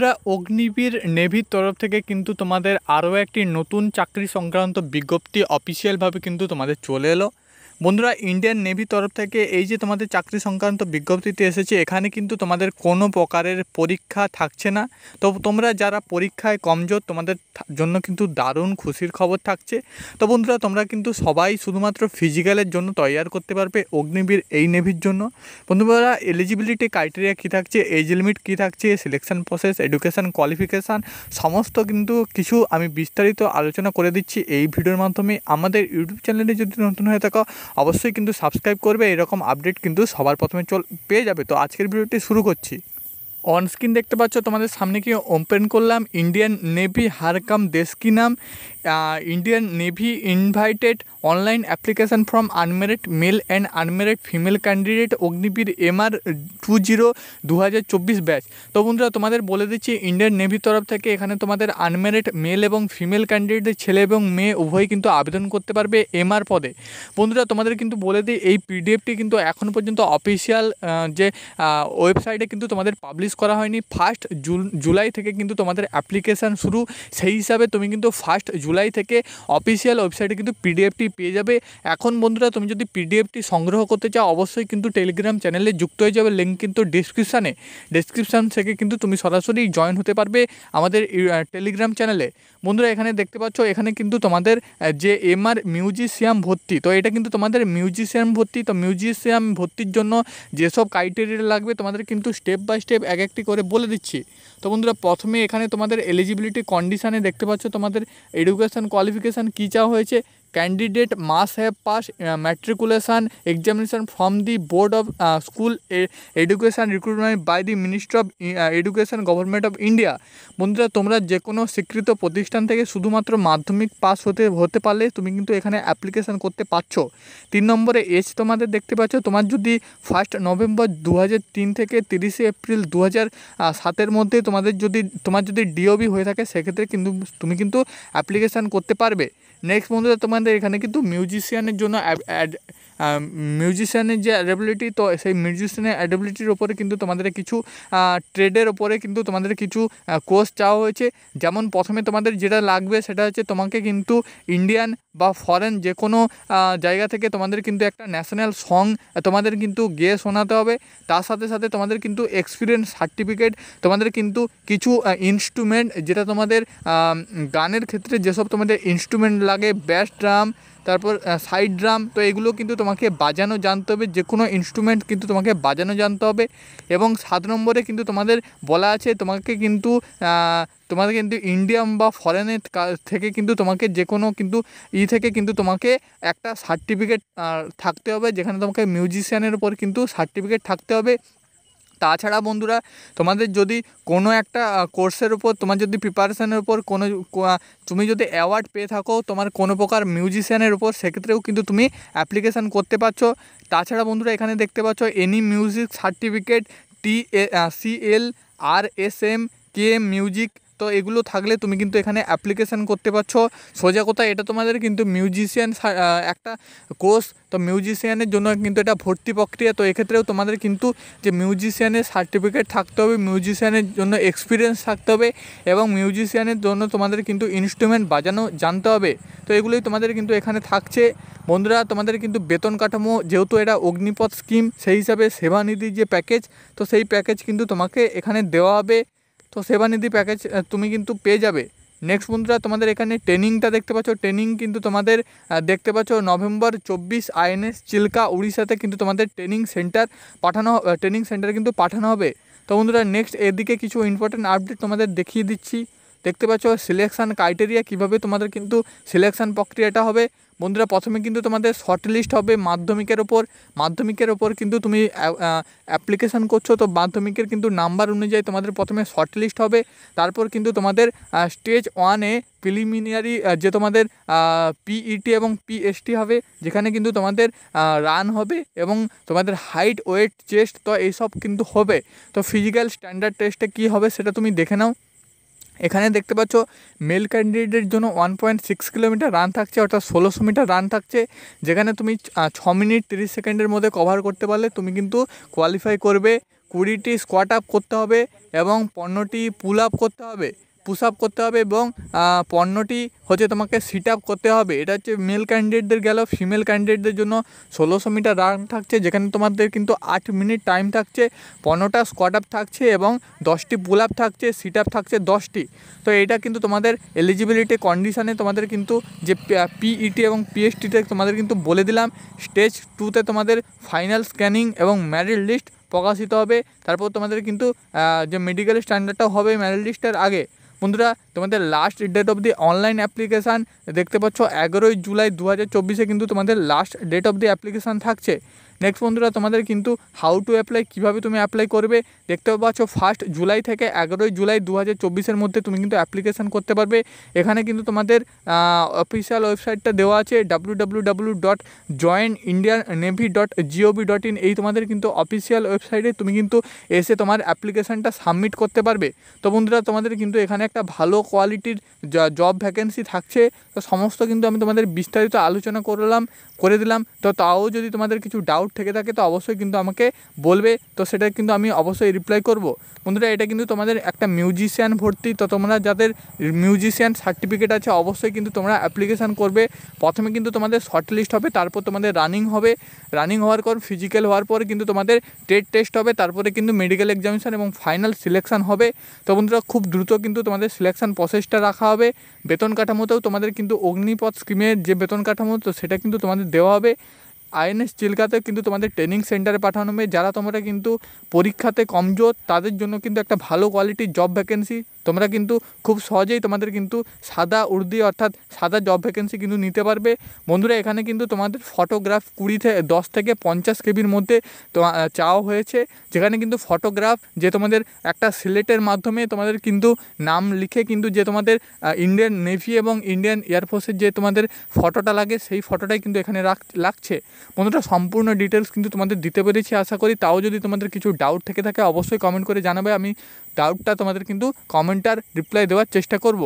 বন্ধুরা অগ্নিবীর নেভির তরফ থেকে কিন্তু তোমাদের আরও একটি নতুন চাকরি সংক্রান্ত বিজ্ঞপ্তি অফিসিয়ালভাবে কিন্তু তোমাদের চলে এলো। বন্ধুরা ইন্ডিয়ান নেভি তরফ থেকে এই যে তোমাদের চাকরি সংক্রান্ত বিজ্ঞপ্তিতে এসেছে, এখানে কিন্তু তোমাদের কোনো প্রকারের পরীক্ষা থাকছে না। তো তোমরা যারা পরীক্ষায় কমজোর তোমাদের জন্য কিন্তু দারুণ খুশির খবর থাকছে। তো বন্ধুরা তোমরা কিন্তু সবাই শুধুমাত্র ফিজিক্যালের জন্য তৈরি করতে পারবে অগ্নিবীর এই নেভির জন্য। বন্ধুরা এলিজিবিলিটি ক্রাইটেরিয়া কী থাকছে, এজ লিমিট কী থাকছে, সিলেকশন প্রসেস, এডুকেশান কোয়ালিফিকেশান সমস্ত কিন্তু কিছু আমি বিস্তারিত আলোচনা করে দিচ্ছি এই ভিডিওর মাধ্যমে। আমাদের ইউটিউব চ্যানেলে যদি নতুন হয়ে থাকো অবশ্যই কিন্তু সাবস্ক্রাইব করবে, এরকম আপডেট কিন্তু সবার প্রথমে পেয়ে যাবে। তো আজকের ভিডিওটি শুরু করছি। অন স্ক্রিন দেখতে পাচ্ছ তোমাদের সামনে কি ওপেন করলাম, ইন্ডিয়ান নেভি হারকাম দেশ কি নাম, Indian Navy invited online application from unmarried male and unmarried female candidate Agniveer MR 2024 batch. তো বন্ধুরা তোমাদের বলে দিচ্ছি ইন্ডিয়ান নেভির তরফ থেকে এখানে তোমাদের আনমেরিড মেল এবং ফিমেল ক্যান্ডিডেট ছেলে এবং মেয়ে উভয়ই কিন্তু আবেদন করতে পারবে MR পদে। বন্ধুরা তোমাদের কিন্তু বলে দিই এই পিডিএফটি কিন্তু এখন পর্যন্ত অফিসিয়াল যে ওয়েবসাইটে কিন্তু তোমাদের পাবলিশ করা হয়নি। 1 জুলাই থেকে কিন্তু তোমাদের অ্যাপ্লিকেশান শুরু, সেই হিসাবে তুমি কিন্তু 1 জুলাই থেকে অফিসিয়াল ওয়েবসাইটে কিন্তু পিডিএফটি পেয়ে যাবে। এখন বন্ধুরা তুমি যদি পিডিএফটি সংগ্রহ করতে চাও অবশ্যই কিন্তু টেলিগ্রাম চ্যানেলে যুক্ত হয়ে যাবে, লিঙ্ক কিন্তু ডেসক্রিপশান থেকে কিন্তু তুমি সরাসরি জয়েন হতে পারবে আমাদের টেলিগ্রাম চ্যানেলে। বন্ধুরা এখানে দেখতে পাচ্ছ এখানে কিন্তু তোমাদের যে MR মিউজিশিয়াম ভর্তি, তো এটা কিন্তু তোমাদের মিউজিশিয়াম ভর্তি। তো মিউজিশিয়াম ভর্তির জন্য যেসব ক্রাইটেরিয়া লাগবে তোমাদের কিন্তু স্টেপ বাই স্টেপ এক একটি করে বলে দিচ্ছি। তো বন্ধুরা প্রথমে এখানে তোমাদের এলিজিবিলিটি কন্ডিশানে দেখতে পাচ্ছ তোমাদের এডুকেশান কোয়ালিফিকেশান কী চাওয়া হয়েছে। Candidate must have pass matriculation examination from the board of school education recruitment by the ministry of education government of India. বন্ধুরা তোমরা যে কোনো স্বীকৃত প্রতিষ্ঠান থেকে শুধুমাত্র মাধ্যমিক পাস হতে পারলে তুমি কিন্তু এখানে অ্যাপ্লিকেশান করতে পারছো। 3 নম্বরে এজ তোমাদের দেখতে পাচ্ছ, তোমার যদি 1 নভেম্বর 2003 থেকে 30 এপ্রিল 2007 মধ্যে তোমার যদি ডিওবি হয়ে থাকে সেক্ষেত্রে কিন্তু তুমি কিন্তু অ্যাপ্লিকেশান করতে পারবে। নেক্সট বন্ধুরা তোমাদের এখানে কিন্তু মিউজিশিয়ানের জন্য মিউজিশিয়ানের যে অ্যাডাবিলিটি, তো সেই মিউজিশিয়ানের অ্যাডাবিলিটির ওপরে কিন্তু তোমাদের কিছু ট্রেডের ওপরে কিন্তু তোমাদের কিছু কোর্স চাওয়া হয়েছে। যেমন প্রথমে তোমাদের যেটা লাগবে সেটা হচ্ছে তোমাকে কিন্তু ইন্ডিয়ান বা ফরেন যে কোনো জায়গা থেকে তোমাদের কিন্তু একটা ন্যাশনাল সং তোমাদের কিন্তু গেয়ে শোনাতে হবে। তার সাথে সাথে তোমাদের কিন্তু এক্সপিরিয়েন্স সার্টিফিকেট, তোমাদের কিন্তু কিছু ইনস্ট্রুমেন্ট যেটা তোমাদের গানের ক্ষেত্রে যেসব তোমাদের ইনস্ট্রুমেন্ট লাগে, ব্যাস ড্রাম, তারপর সাইড ড্রাম, তো এগুলো কিন্তু তোমাকে বাজানো জানতে হবে, যে কোনো ইনস্ট্রুমেন্ট কিন্তু তোমাকে বাজানো জানতে হবে। এবং 7 নম্বরে কিন্তু তোমাদের বলা আছে তোমাদের কিন্তু ইন্ডিয়ান বা ফরেনের থেকে কিন্তু তোমাকে যে কোনো কিন্তু থেকে কিন্তু তোমাকে একটা সার্টিফিকেট থাকতে হবে, যেখানে তোমাকে মিউজিশিয়ানের উপর কিন্তু সার্টিফিকেট থাকতে হবে। তাছাড়া বন্ধুরা তোমাদের যদি কোনো একটা কোর্সের উপর তোমার যদি প্রিপারেশানের উপর তুমি যদি অ্যাওয়ার্ড পেয়ে থাকো তোমার কোনো প্রকার মিউজিশিয়ানের উপর, সেক্ষেত্রেও কিন্তু তুমি অ্যাপ্লিকেশান করতে পারছো। তাছাড়া বন্ধুরা এখানে দেখতে পাচ্ছ any music certificate TCL/RSM KM music, তো এগুলো থাকলে তুমি কিন্তু এখানে অ্যাপ্লিকেশান করতে পারছো। সোজা কথা এটা তোমাদের কিন্তু মিউজিশিয়ান একটা কোর্স, তো মিউজিশিয়ানের জন্য কিন্তু এটা ভর্তি প্রক্রিয়া। তো এক্ষেত্রেও তোমাদের কিন্তু যে মিউজিশিয়ানের সার্টিফিকেট থাকতে হবে, মিউজিশিয়ানের জন্য এক্সপিরিয়েন্স থাকতে হবে এবং মিউজিশিয়ানের জন্য তোমাদের কিন্তু ইনস্ট্রুমেন্ট বাজানো জানতে হবে। তো এগুলোই তোমাদের কিন্তু এখানে থাকছে। বন্ধুরা তোমাদের কিন্তু বেতন কাঠামো, যেহেতু এটা অগ্নিপথ স্কিম, সেই হিসাবে সেবানিধির যে প্যাকেজ, তো সেই প্যাকেজ কিন্তু তোমাকে এখানে দেওয়া হবে। তো সেবানিধি প্যাকেজ তুমি কিন্তু পেয়ে যাবে। নেক্সট বন্ধুরা তোমাদের এখানে ট্রেনিংটা দেখতে পাচ্ছ, ট্রেনিং কিন্তু তোমাদের দেখতে পাচ্ছ নভেম্বর 24 INS চিল্কা উড়িষ্যাতে কিন্তু তোমাদের ট্রেনিং সেন্টারে কিন্তু পাঠানো হবে। তো বন্ধুরা নেক্সট এদিকে কিছু ইম্পর্টেন্ট আপডেট তোমাদের দেখিয়ে দিচ্ছি। দেখতে পাচ্ছ সিলেকশান ক্রাইটেরিয়া কীভাবে তোমাদের কিন্তু সিলেকশান প্রক্রিয়াটা হবে। বন্ধুরা প্রথমে কিন্তু তোমাদের শর্ট লিস্ট হবে মাধ্যমিকের ওপর কিন্তু তুমি অ্যাপ্লিকেশান করছো, তো মাধ্যমিকের কিন্তু নাম্বার অনুযায়ী তোমাদের প্রথমে শর্ট লিস্ট হবে। তারপর কিন্তু তোমাদের স্টেজ 1-এ প্রিলিমিনারি যে তোমাদের PET এবং PST হবে, যেখানে কিন্তু তোমাদের রান হবে এবং তোমাদের হাইট, ওয়েট, চেস্ট, তো এইসব কিন্তু হবে। তো ফিজিক্যাল স্ট্যান্ডার্ড টেস্টে কী হবে সেটা তুমি দেখে নাও। এখানে দেখতে পাচ্ছ মেল ক্যান্ডিডেটের জন্য 1.6 কিলোমিটার রান থাকছে, অর্থাৎ 1600 মিটার রান থাকছে, যেখানে তুমি 6 মিনিট 30 সেকেন্ডের মধ্যে কভার করতে পারলে তুমি কিন্তু কোয়ালিফাই করবে। 20টি স্কোয়াট আপ করতে হবে এবং 15টি পুল আপ করতে হবে, পুশ আপ করতে হবে এবং 15টি হচ্ছে তোমাকে সিট আপ করতে হবে। এটা হচ্ছে মেল ক্যান্ডিডেটদের গেল। ফিমেল ক্যান্ডিডেটদের জন্য 1600 মিটার রান থাকছে, যেখানে তোমাদের কিন্তু 8 মিনিট টাইম থাকছে, 15টা স্কোয়াট আপ থাকছে এবং 10টি পুল আপ থাকছে, সিট আপ থাকছে 10টি। তো এটা কিন্তু তোমাদের এলিজিবিলিটি কন্ডিশানে তোমাদের কিন্তু যে পিইটি এবং পিএসটিতে তোমাদের কিন্তু বলে দিলাম। স্টেজ 2তে তোমাদের ফাইনাল স্ক্যানিং এবং মেরিট লিস্ট প্রকাশিত হবে। তারপর তোমাদের কিন্তু যে মেডিকেল স্ট্যান্ডার্ডটাও হবে মেরিট লিস্টের আগে। বন্ধুরা, তোমাদের last date of the online application দেখতে পাচ্ছ 11ই জুলাই 2024 কিন্তু তোমাদের last date of the application থাকছে। নেক্সট বন্ধুরা, তোমাদের কিন্তু হাউ টু অ্যাপ্লাই, কীভাবে তুমি অ্যাপ্লাই করবে দেখতে পাচ্ছ। 1 জুলাই থেকে 11ই জুলাই 2024 মধ্যে তুমি কিন্তু অ্যাপ্লিকেশান করতে পারবে। এখানে কিন্তু তোমাদের অফিসিয়াল ওয়েবসাইটটা দেওয়া আছে www.joinindiannavy.gov.in। এই তোমাদের কিন্তু অফিসিয়াল ওয়েবসাইটে তুমি কিন্তু এসে তোমার অ্যাপ্লিকেশানটা সাবমিট করতে পারবে। তো বন্ধুরা, তোমাদের কিন্তু এখানে একটা ভালো কোয়ালিটির জব ভ্যাকেন্সি থাকছে। তো সমস্ত কিন্তু আমি তোমাদের বিস্তারিত আলোচনা করে দিলাম। তো তাও যদি তোমাদের কিছু ডাউট থেকে থাকে তো অবশ্যই কিন্তু আমাকে বলবে, তো সেটা কিন্তু আমি অবশ্যই রিপ্লাই করব। বন্ধুরা, এটা কিন্তু তোমাদের একটা মিউজিশিয়ান ভর্তি। তো তোমরা যাদের মিউজিশিয়ান সার্টিফিকেট আছে অবশ্যই কিন্তু তোমরা অ্যাপ্লিকেশান করবে। প্রথমে কিন্তু তোমাদের শর্ট লিস্ট হবে, তারপর তোমাদের রানিং হবে। রানিং হওয়ার পর ফিজিক্যাল হওয়ার পরে কিন্তু তোমাদের টেট টেস্ট হবে, তারপরে কিন্তু মেডিকেল এক্সামিনেশান এবং ফাইনাল সিলেকশান হবে। তো বন্ধুরা, খুব দ্রুত কিন্তু তোমাদের সিলেকশান প্রসেসটা রাখা হবে। বেতন কাঠামোতেও তোমাদের কিন্তু অগ্নিপথ স্কিমের যে বেতন কাঠামো, তো সেটা কিন্তু তোমাদের দেওয়া হবে। আইএনএস চিল্কাতে কিন্তু তোমাদের ট্রেনিং সেন্টারে পাঠানো হবে। যারা তোমরা কিন্তু পরীক্ষাতে কমজোর তাদের জন্য কিন্তু একটা ভালো কোয়ালিটির জব ভ্যাকেন্সি। তোমরা কিন্তু খুব সহজেই তোমাদের কিন্তু সাদা উর্দি অর্থাৎ সাদা জব ভ্যাকেন্সি কিন্তু নিতে পারবে। বন্ধুরা, এখানে কিন্তু তোমাদের ফটোগ্রাফ 10 থেকে 50 কেবির মধ্যে চাওয়া হয়েছে, যেখানে কিন্তু ফটোগ্রাফ যে তোমাদের একটা সিলেটের মাধ্যমে তোমাদের কিন্তু নাম লিখে কিন্তু যে তোমাদের ইন্ডিয়ান নেভি এবং ইন্ডিয়ান এয়ারফোর্সের যে তোমাদের ফটোটা লাগে সেই ফটোটাই কিন্তু এখানে লাগছে। বন্ধুরা, সম্পূর্ণ ডিটেলস কিন্তু তোমাদের দিতে পেরেছি আশা করি। তাও যদি তোমাদের কিছু ডাউট থেকে থাকে অবশ্যই কমেন্ট করে জানাবে, আমি ডাউটটা তোমাদের কিন্তু কমেন্টার রিপ্লাই দেওয়ার চেষ্টা করব।